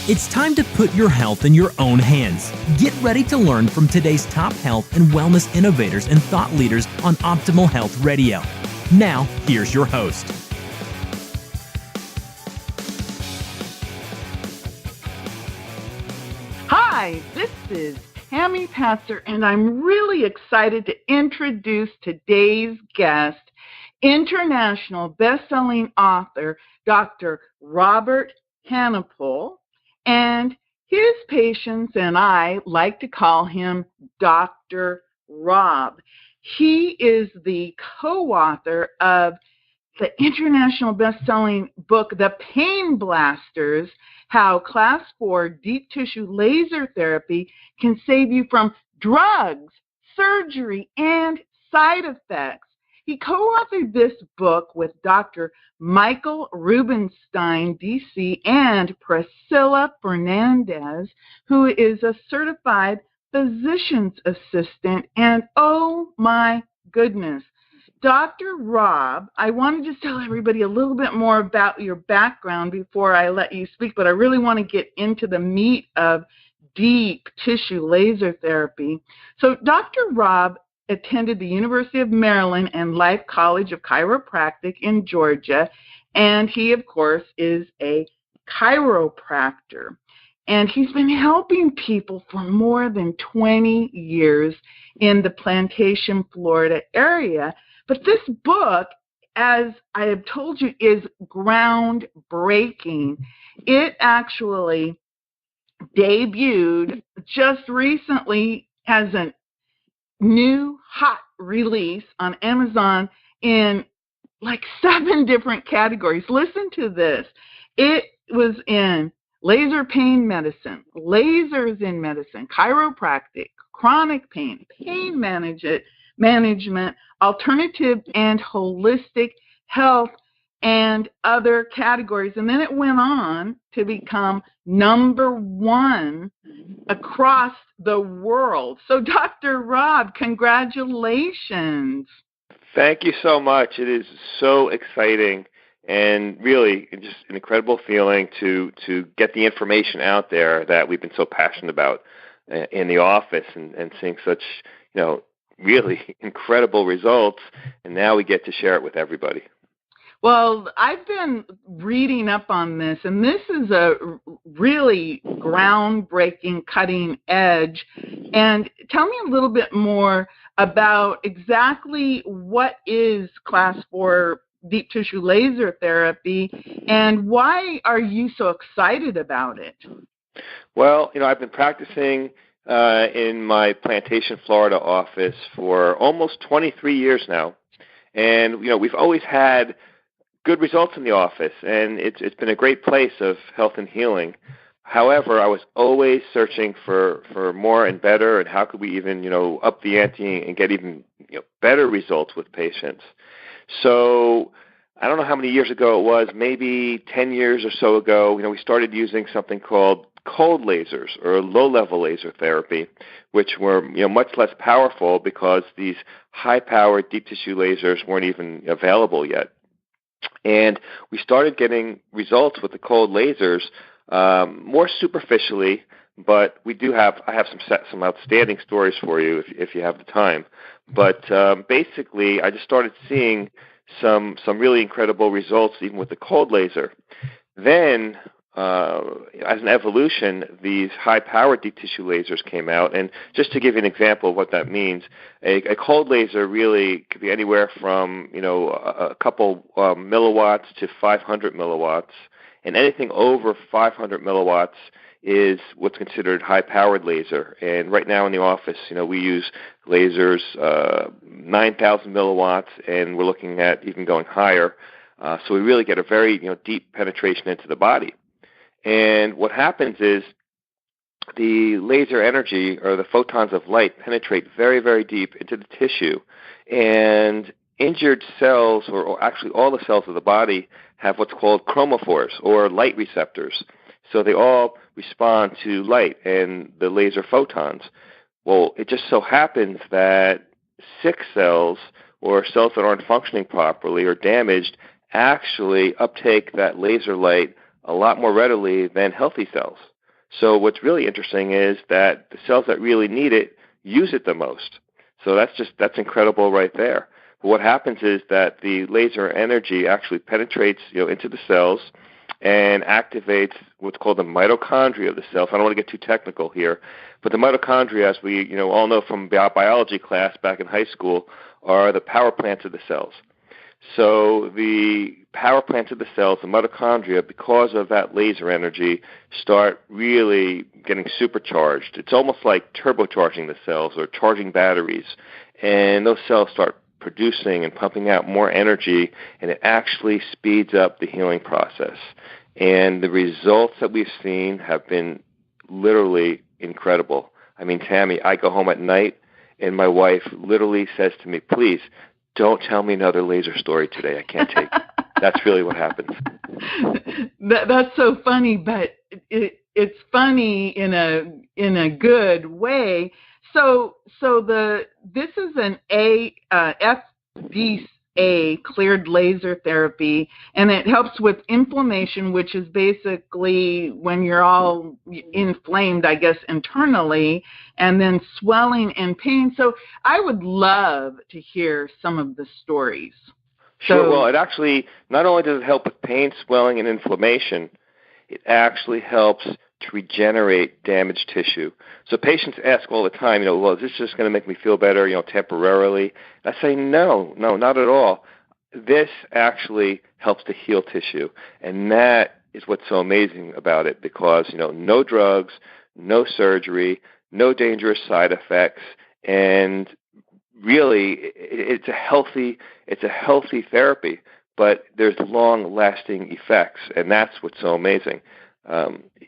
It's time to put your health in your own hands. Get ready to learn from today's top health and wellness innovators and thought leaders on Optimal Health Radio. Now, here's your host. Hi, this is Tammy Pastor, and I'm really excited to introduce today's guest, international best-selling author, Dr. Robert Hanopole, and his patients and I like to call him Dr. Rob. He is the co-author of the international best-selling book, The Pain Blasters, How Class 4 Deep Tissue Laser Therapy Can Save You from Drugs, Surgery, and Side Effects. He co-authored this book with Dr. Michael Rubenstein, D.C., and Priscilla Fernandez, who is a certified physician's assistant. And oh my goodness, Dr. Rob, I want to just tell everybody a little bit more about your background before I let you speak, but I really want to get into the meat of deep tissue laser therapy. So Dr. Rob attended the University of Maryland and Life College of Chiropractic in Georgia, and he, of course, is a chiropractor. And he's been helping people for more than 20 years in the Plantation, Florida area. But this book, as I have told you, is groundbreaking. It actually debuted just recently as a new hot release on Amazon in like 7 different categories. Listen to this. It was in laser pain medicine, lasers in medicine, chiropractic, chronic pain, pain management, alternative and holistic health, and other categories. And then it went on to become #1 across the world. So Dr. Rob, congratulations. Thank you so much. It is so exciting and really just an incredible feeling to get the information out there that we've been so passionate about in the office and seeing such, really incredible results. And now we get to share it with everybody. Well, I've been reading up on this, and this is a really groundbreaking, cutting edge. And tell me a little bit more about exactly what is Class 4 deep tissue laser therapy, and why are you so excited about it? Well, I've been practicing in my Plantation, Florida office for almost 23 years now. And, we've always had good results in the office, and it's been a great place of health and healing. However, I was always searching for more and better, and how could we even, up the ante and get even better results with patients. So I don't know how many years ago it was, maybe 10 years or so ago, we started using something called cold lasers or low-level laser therapy, which were much less powerful because these high-powered deep tissue lasers weren't even available yet. And we started getting results with the cold lasers more superficially, but I have some outstanding stories for you if you have the time. But basically, I just started seeing some really incredible results even with the cold laser. Then, as an evolution, these high-powered deep tissue lasers came out. And just to give you an example of what that means, a cold laser really could be anywhere from, a couple milliwatts to 500 milliwatts. And anything over 500 milliwatts is what's considered high-powered laser. And right now in the office, we use lasers 9,000 milliwatts, and we're looking at even going higher. So we really get a very deep penetration into the body. And what happens is the laser energy, or the photons of light, penetrate very, very deep into the tissue. And injured cells, or actually all the cells of the body, have what's called chromophores, or light receptors. So they all respond to light and the laser photons. Well, it just so happens that sick cells, or cells that aren't functioning properly or damaged, actually uptake that laser light a lot more readily than healthy cells. So what's really interesting is that the cells that really need it use it the most. So that's incredible right there. But what happens is that the laser energy actually penetrates into the cells and activates what's called the mitochondria of the cells. I don't want to get too technical here, but the mitochondria, as we all know from biology class back in high school, are the power plants of the cells. So the power plants of the cells, the mitochondria, because of that laser energy, start really getting supercharged. It's almost like turbocharging the cells or charging batteries. And those cells start producing and pumping out more energy, and it actually speeds up the healing process. And the results that we've seen have been literally incredible. I mean, Tammy, I go home at night, and my wife literally says to me, please, don't tell me another laser story today. I can't take it. That's really what happens. That's so funny, but it's funny in a good way. So this is an FDA cleared laser therapy, and it helps with inflammation, which is basically when you're all inflamed, I guess, internally, and then swelling and pain. So I would love to hear some of the stories. Sure. Well, it actually, not only does it help with pain, swelling, and inflammation, it actually helps to regenerate damaged tissue. So patients ask all the time, well, is this just going to make me feel better, temporarily? I say, no, not at all. This actually helps to heal tissue, and that is what's so amazing about it, because, no drugs, no surgery, no dangerous side effects, and really it's a healthy therapy, but there's long-lasting effects, and that's what's so amazing.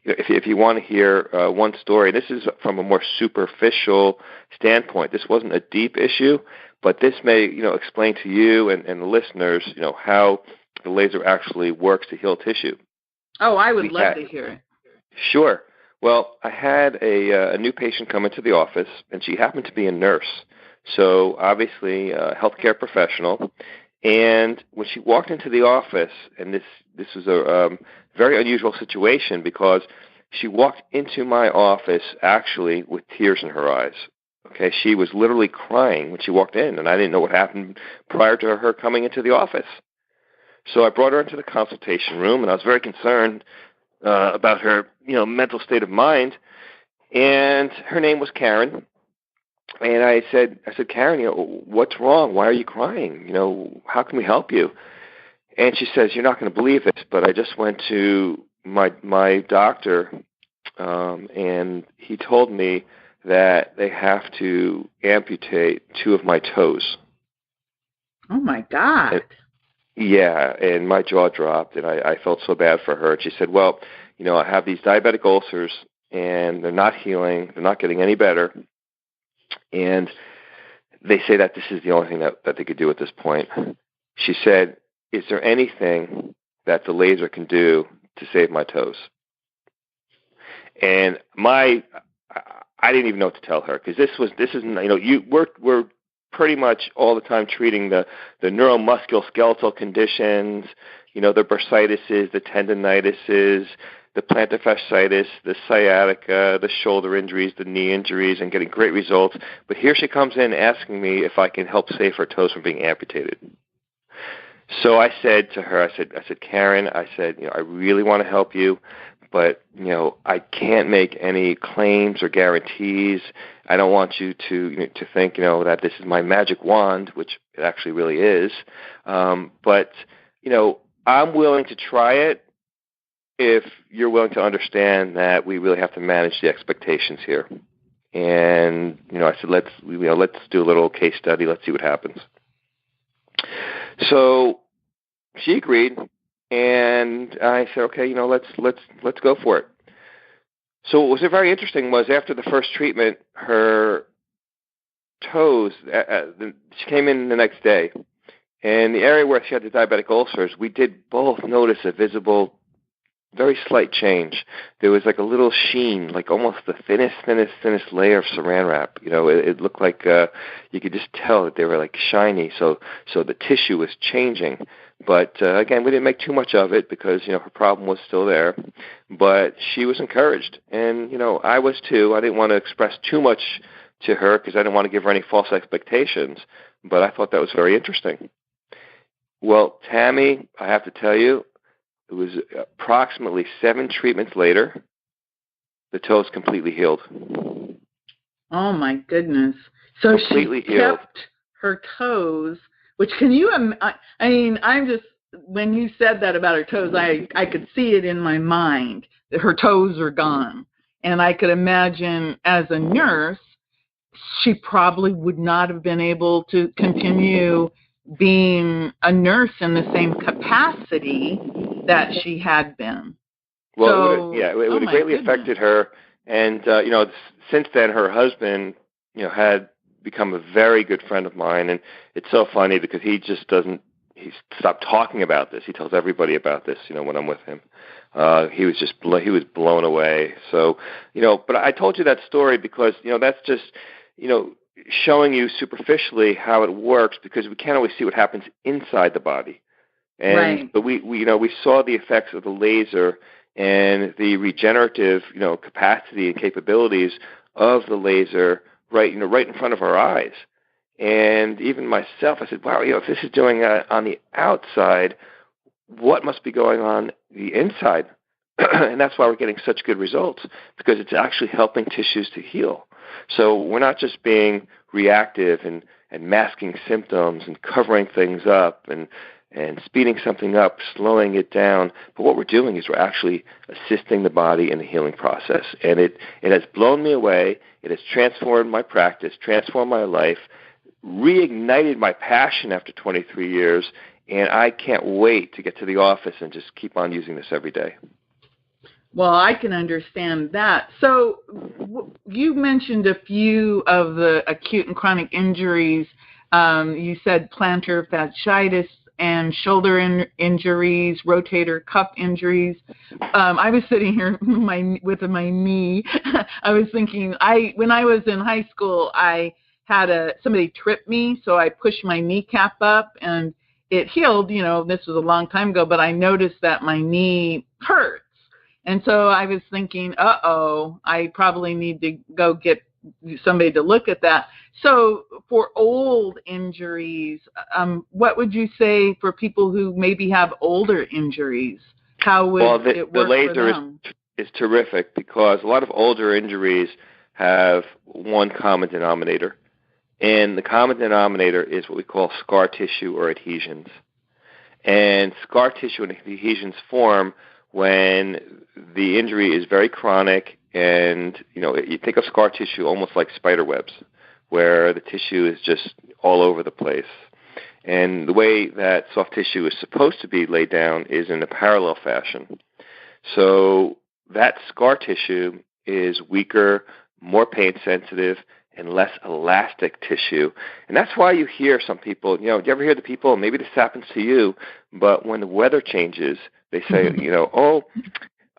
If you want to hear one story, this is from a more superficial standpoint. This wasn't a deep issue, but this may explain to you and the listeners how the laser actually works to heal tissue. Oh, I would love to hear it. Sure. Well, I had a new patient come into the office, and she happened to be a nurse, so obviously a healthcare professional. And when she walked into the office, and this was a very unusual situation, because she walked into my office actually with tears in her eyes. Okay, she was literally crying when she walked in, and I didn't know what happened prior to her coming into the office. So I brought her into the consultation room, and I was very concerned about her, mental state of mind. And her name was Karen. And I said, Karen, what's wrong? Why are you crying? How can we help you? And she says, you're not going to believe this, but I just went to my doctor, and he told me that they have to amputate 2 of my toes. Oh, my God. And my jaw dropped, and I felt so bad for her. And she said, well, I have these diabetic ulcers, and they're not healing. They're not getting any better. And they say that this is the only thing that they could do at this point. She said, is there anything that the laser can do to save my toes? And I didn't even know what to tell her, because we're pretty much all the time treating the neuromusculoskeletal conditions, the bursitis, the tendinitis, the plantar fasciitis, the sciatica, the shoulder injuries, the knee injuries, and getting great results. But here she comes in asking me if I can help save her toes from being amputated. So I said to her, I said, Karen, I really want to help you, but, I can't make any claims or guarantees. I don't want you to think, that this is my magic wand, which it actually really is. But, I'm willing to try it if you're willing to understand that we really have to manage the expectations here. And, I said, let's do a little case study. Let's see what happens. So she agreed, and I said, okay, let's go for it. So what was very interesting was, after the first treatment, her toes, she came in the next day, and the area where she had the diabetic ulcers, we did both notice a visible, very slight change. There was like a little sheen, like almost the thinnest layer of saran wrap. It looked like you could just tell that they were like shiny. So the tissue was changing. But again, we didn't make too much of it because, her problem was still there. But she was encouraged, and, I was too. I didn't want to express too much to her because I didn't want to give her any false expectations, but I thought that was very interesting. Well, Tammy, I have to tell you, it was approximately 7 treatments later, the toe's completely healed. Oh, my goodness. So completely she healed. kept her toes, which can you, I mean, I'm just, when you said that about her toes, I could see it in my mind that her toes are gone. And I could imagine as a nurse, she probably would not have been able to continue being a nurse in the same capacity that she had been. Well, it would have greatly affected her. And, since then, her husband, had become a very good friend of mine. And it's so funny because he stopped talking about this. He tells everybody about this, when I'm with him. He was blown away. So, but I told you that story because, that's just, showing you superficially how it works because we can't always see what happens inside the body. And, right. But we saw the effects of the laser and the regenerative, capacity and capabilities of the laser right in front of our eyes. And even myself, I said, wow, if this is doing on the outside, what must be going on the inside? And that's why we're getting such good results, because it's actually helping tissues to heal. So we're not just being reactive and masking symptoms and covering things up and speeding something up, slowing it down. But what we're doing is we're actually assisting the body in the healing process. And it has blown me away. It has transformed my practice, transformed my life, reignited my passion after 23 years. And I can't wait to get to the office and just keep on using this every day. Well, I can understand that. So you mentioned a few of the acute and chronic injuries. You said plantar fasciitis and shoulder injuries, rotator cuff injuries. I was sitting here with my knee. I was thinking, when I was in high school, I had somebody trip me, so I pushed my kneecap up and it healed. This was a long time ago, but I noticed that my knee hurt. And so I was thinking, I probably need to go get somebody to look at that. So for old injuries, what would you say for people who maybe have older injuries? How would it work the laser for them? is terrific because a lot of older injuries have one common denominator. And the common denominator is what we call scar tissue or adhesions. And scar tissue and adhesions form when the injury is very chronic, and you think of scar tissue almost like spider webs, where the tissue is just all over the place. And the way that soft tissue is supposed to be laid down is in a parallel fashion. So that scar tissue is weaker, more pain sensitive, and less elastic tissue. And that's why you hear some people, do you ever hear the people, maybe this happens to you, but when the weather changes, they say,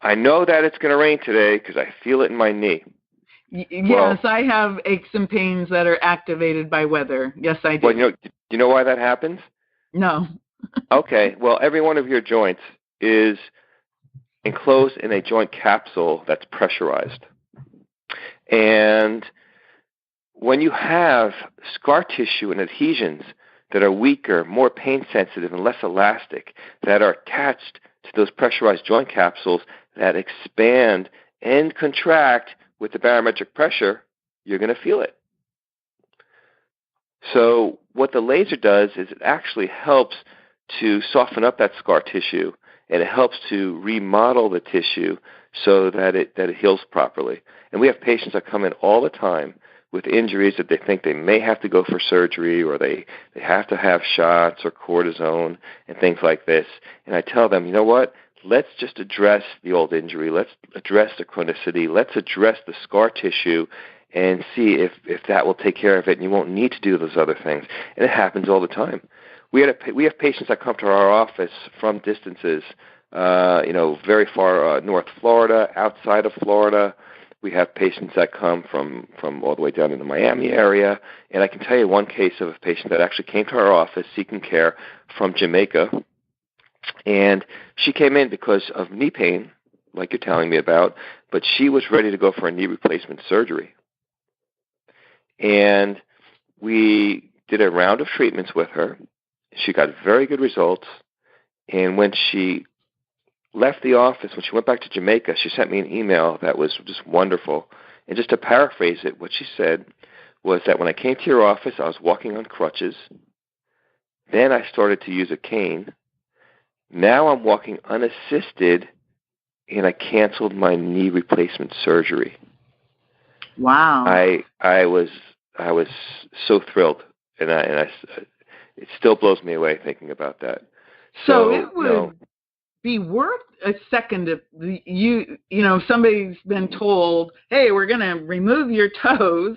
I know that it's going to rain today because I feel it in my knee. Yes, I have aches and pains that are activated by weather. Yes, I do. Well, do you know why that happens? No. Okay, well, every one of your joints is enclosed in a joint capsule that's pressurized. And when you have scar tissue and adhesions that are weaker, more pain sensitive, and less elastic, that are attached to those pressurized joint capsules that expand and contract with the barometric pressure, you're going to feel it. So what the laser does is it actually helps to soften up that scar tissue, and it helps to remodel the tissue so that it heals properly. And we have patients that come in all the time with injuries that they think they may have to go for surgery, or they have to have shots or cortisone and things like this. And I tell them, you know what? Let's just address the old injury. Let's address the chronicity. Let's address the scar tissue and see if that will take care of it, and you won't need to do those other things. And it happens all the time. We have patients that come to our office from distances, very far North Florida, outside of Florida. We have patients that come from all the way down in the Miami area. And I can tell you one case of a patient that actually came to our office seeking care from Jamaica. And she came in because of knee pain, like you're telling me about, but she was ready to go for a knee replacement surgery. And we did a round of treatments with her. She got very good results. And when she left the office, when she went back to Jamaica, she sent me an email that was just wonderful. And just to paraphrase it, what she said was that when I came to your office, I was walking on crutches. Then I started to use a cane. Now I'm walking unassisted, and I canceled my knee replacement surgery. Wow. I was so thrilled, and it still blows me away thinking about that. So it would be worth a second if somebody's been told, hey, we're going to remove your toes,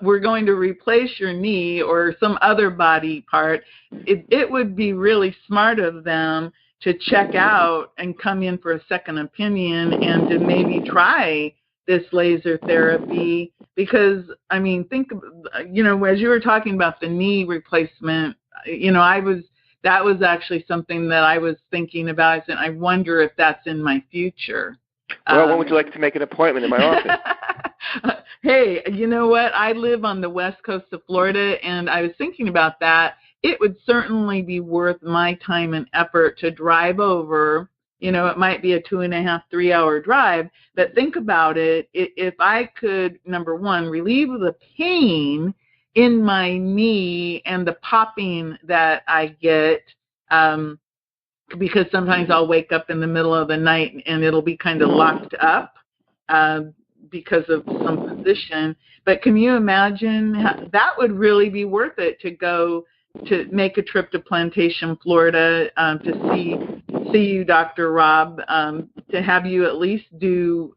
we're going to replace your knee or some other body part. It would be really smart of them to check out and come in for a second opinion and to maybe try this laser therapy, because I mean, think, as you were talking about the knee replacement, that was actually something that I was thinking about. I said, I wonder if that's in my future. Well, when would you like to make an appointment in my office? Hey, you know what? I live on the west coast of Florida, and I was thinking about that. It would certainly be worth my time and effort to drive over. It might be a 2.5, 3 hour drive, but think about it. If I could, number one, relieve the pain in my knee and the popping that I get, because sometimes I'll wake up in the middle of the night and it'll be kind of locked up because of some position. But can you imagine? That would really be worth it to make a trip to Plantation, Florida, to see you, Dr. Rob, to have you at least do,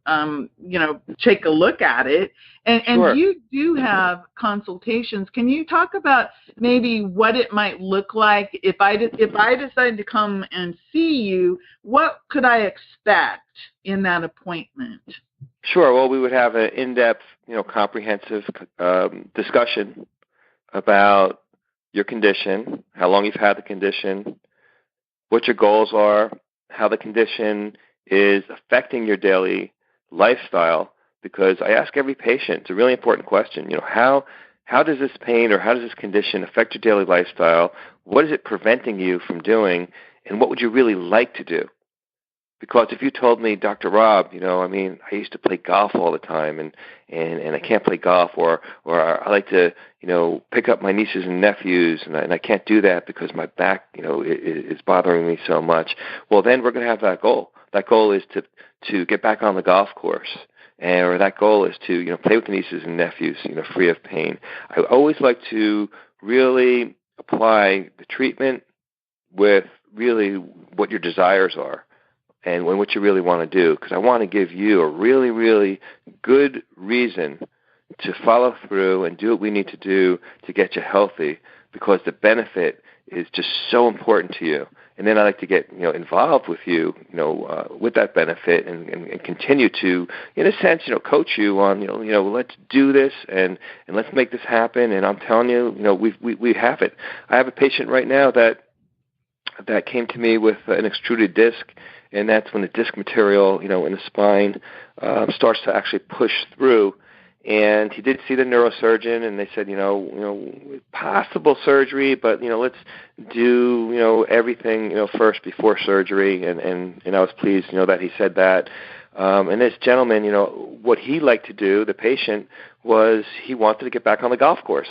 take a look at it. And Sure. You do have consultations. Can you talk about maybe what it might look like if I decided to come and see you? What could I expect in that appointment? Sure. Well, we would have an in-depth, comprehensive discussion about your condition, how long you've had the condition, what your goals are, how the condition is affecting your daily lifestyle. Because I ask every patient, it's a really important question, how does this pain or how does this condition affect your daily lifestyle? What is it preventing you from doing? And what would you really like to do? Because if you told me, Dr. Rob, I used to play golf all the time and I can't play golf, or I like to, pick up my nieces and nephews and I can't do that because my back, is bothering me so much. Well, then we're going to have that goal. That goal is to get back on the golf course. Or that goal is to, play with the nieces and nephews, free of pain. I always like to really apply the treatment with really what your desires are and what you really want to do, because I want to give you a really, really good reason to follow through and do what we need to do to get you healthy, because the benefit is just so important to you. And then I like to get involved with you, with that benefit and continue to, in a sense, coach you on, let's do this and let's make this happen. And I'm telling you, we have it. I have a patient right now that came to me with an extruded disc, and that's when the disc material, in the spine starts to actually push through. And he did see the neurosurgeon, and they said, possible surgery, but let's do everything first before surgery. And I was pleased, that he said that. And this gentleman, what he liked to do, the patient, was he wanted to get back on the golf course.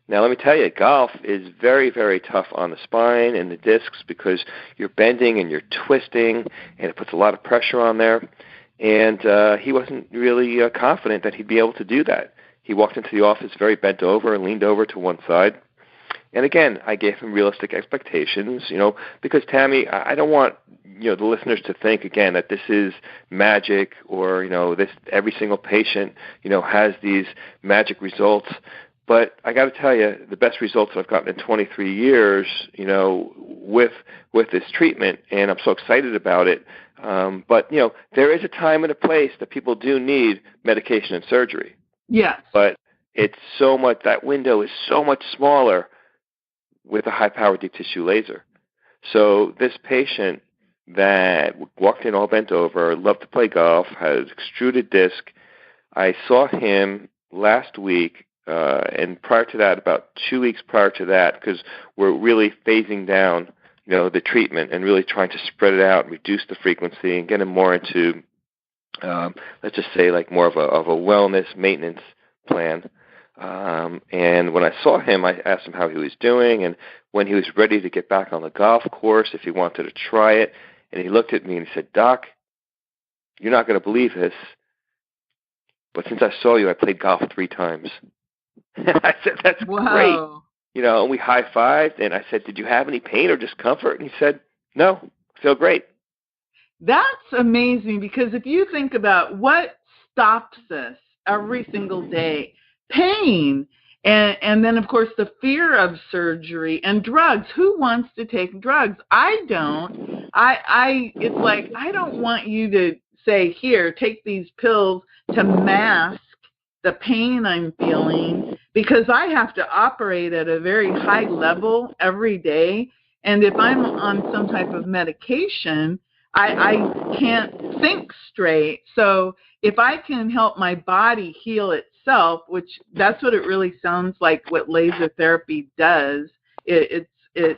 Now, let me tell you, golf is very, very tough on the spine and the discs because you're bending and you're twisting, and it puts a lot of pressure on there. And he wasn't really confident that he'd be able to do that. He walked into the office very bent over and leaned over to one side. And again, I gave him realistic expectations, because Tammy, I don't want, the listeners to think again that this is magic or, this every single patient, has these magic results. But I got to tell you, the best results I've gotten in 23 years, with this treatment, and I'm so excited about it. But, there is a time and a place that people do need medication and surgery. Yes. But it's so much, that window is so much smaller with a high-powered deep tissue laser. So this patient that walked in all bent over, loved to play golf, has extruded disc. I saw him last week, and prior to that, about 2 weeks prior to that, because we're really phasing down, the treatment and really trying to spread it out, reduce the frequency, and get him more into, let's just say, like more of a wellness maintenance plan. And when I saw him, I asked him how he was doing, and when he was ready to get back on the golf course, if he wanted to try it. And he looked at me and he said, "Doc, you're not going to believe this, but since I saw you, I played golf 3 times." I said, "That's great." And we high-fived, and I said, "Did you have any pain or discomfort?" And he said, "No, I feel great." That's amazing, because if you think about what stops us every single day, pain, and then, of course, the fear of surgery and drugs. Who wants to take drugs? I don't. It's like, I don't want you to say, "Here, take these pills to mask the pain I'm feeling," because I have to operate at a very high level every day. And if I'm on some type of medication, I can't think straight. So if I can help my body heal itself, which that's what it really sounds like what laser therapy does, it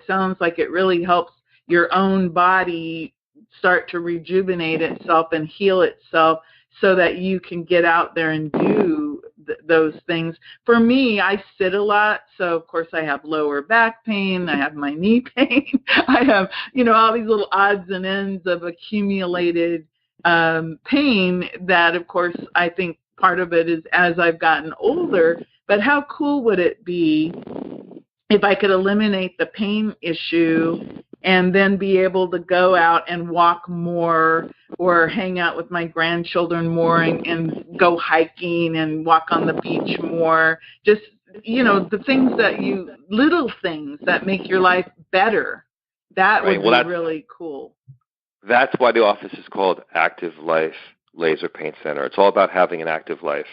sounds like it really helps your own body start to rejuvenate itself and heal itself so that you can get out there and do those things. For me, I sit a lot, so of course I have lower back pain, I have my knee pain, I have, all these little odds and ends of accumulated pain that, of course, I think part of it is as I've gotten older. But how cool would it be if I could eliminate the pain issue and then be able to go out and walk more or hang out with my grandchildren more and go hiking and walk on the beach more. Just, the things little things that make your life better. That would be really cool. That's why the office is called Active Life Laser Pain Center. It's all about having an active life.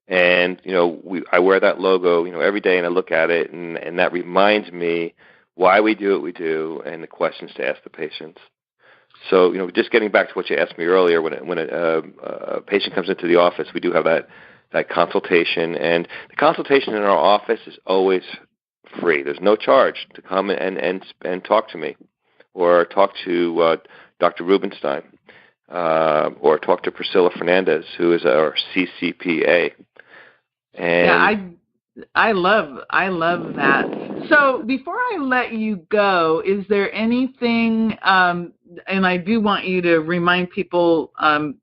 And, I wear that logo, every day, and I look at it, and that reminds me why we do what we do and the questions to ask the patients. So, just getting back to what you asked me earlier, when a patient comes into the office, we do have that consultation. And the consultation in our office is always free. There's no charge to come and talk to me or talk to Dr. Rubenstein or talk to Priscilla Fernandez, who is our CCPA. And yeah, I love that. So before I let you go, is there anything, and I do want you to remind people,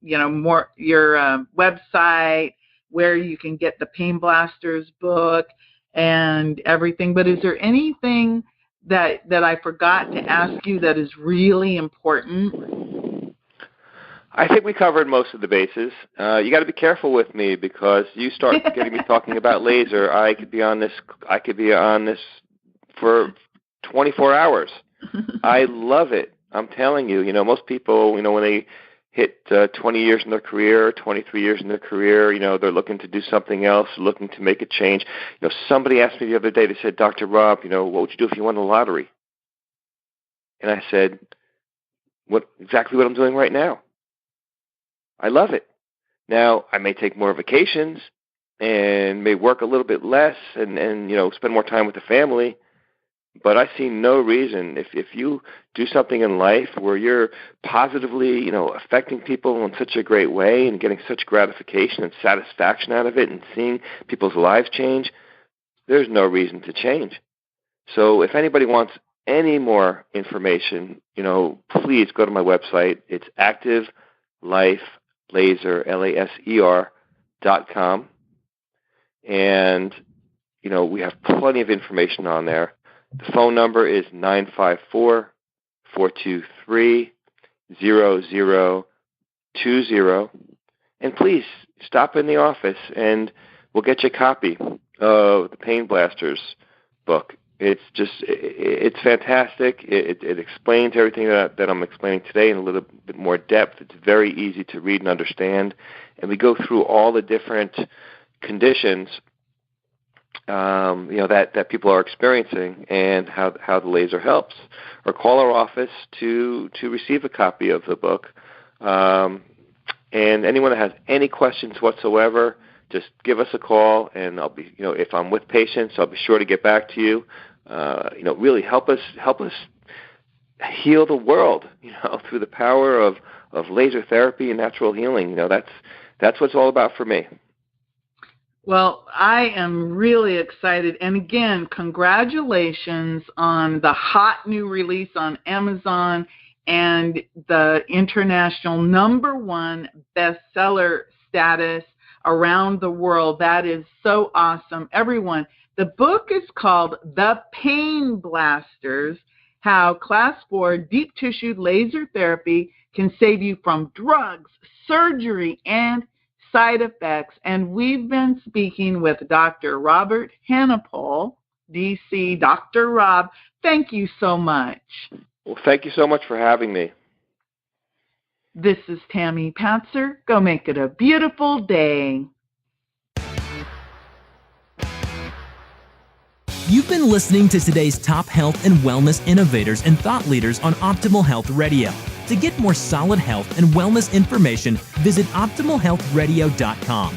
more your website, where you can get the Pain Blasters book and everything, but is there anything that I forgot to ask you that is really important? I think we covered most of the bases. You got to be careful with me, because you start getting me talking about laser. I could be on this for 24 hours. I love it. I'm telling you. Most people, when they hit 20 years in their career, 23 years in their career, they're looking to do something else, looking to make a change. Somebody asked me the other day. They said, "Dr. Rob, what would you do if you won the lottery?" And I said, exactly what I'm doing right now. I love it. Now, I may take more vacations and may work a little bit less and spend more time with the family, but I see no reason, if you do something in life where you're positively, affecting people in such a great way and getting such gratification and satisfaction out of it and seeing people's lives change, there's no reason to change. So if anybody wants any more information, please go to my website. It's activelife.com. laser.com, and we have plenty of information on there. The phone number is 954-423-0020, and please stop in the office and we'll get you a copy of the Pain Blasters book. It's fantastic. It explains everything that I'm explaining today in a little bit more depth. It's very easy to read and understand. And we go through all the different conditions that people are experiencing and how the laser helps. Or call our office to receive a copy of the book. And anyone that has any questions whatsoever, just give us a call, and I'll be, if I'm with patients, I'll be sure to get back to you. Really help us heal the world, through the power of laser therapy and natural healing. That's what it's all about for me. Well, I am really excited. And again, congratulations on the hot new release on Amazon and the international #1 bestseller status around the world. That is so awesome. Everyone, the book is called The Pain Blasters, How Class 4 Deep Tissue Laser Therapy Can Save You from Drugs, Surgery, and Side Effects. And we've been speaking with Dr. Robert Hanopole, DC. Dr. Rob, thank you so much. Well, thank you so much for having me. This is Tammy Patzer. Go make it a beautiful day. You've been listening to today's top health and wellness innovators and thought leaders on Optimal Health Radio. To get more solid health and wellness information, visit OptimalHealthRadio.com.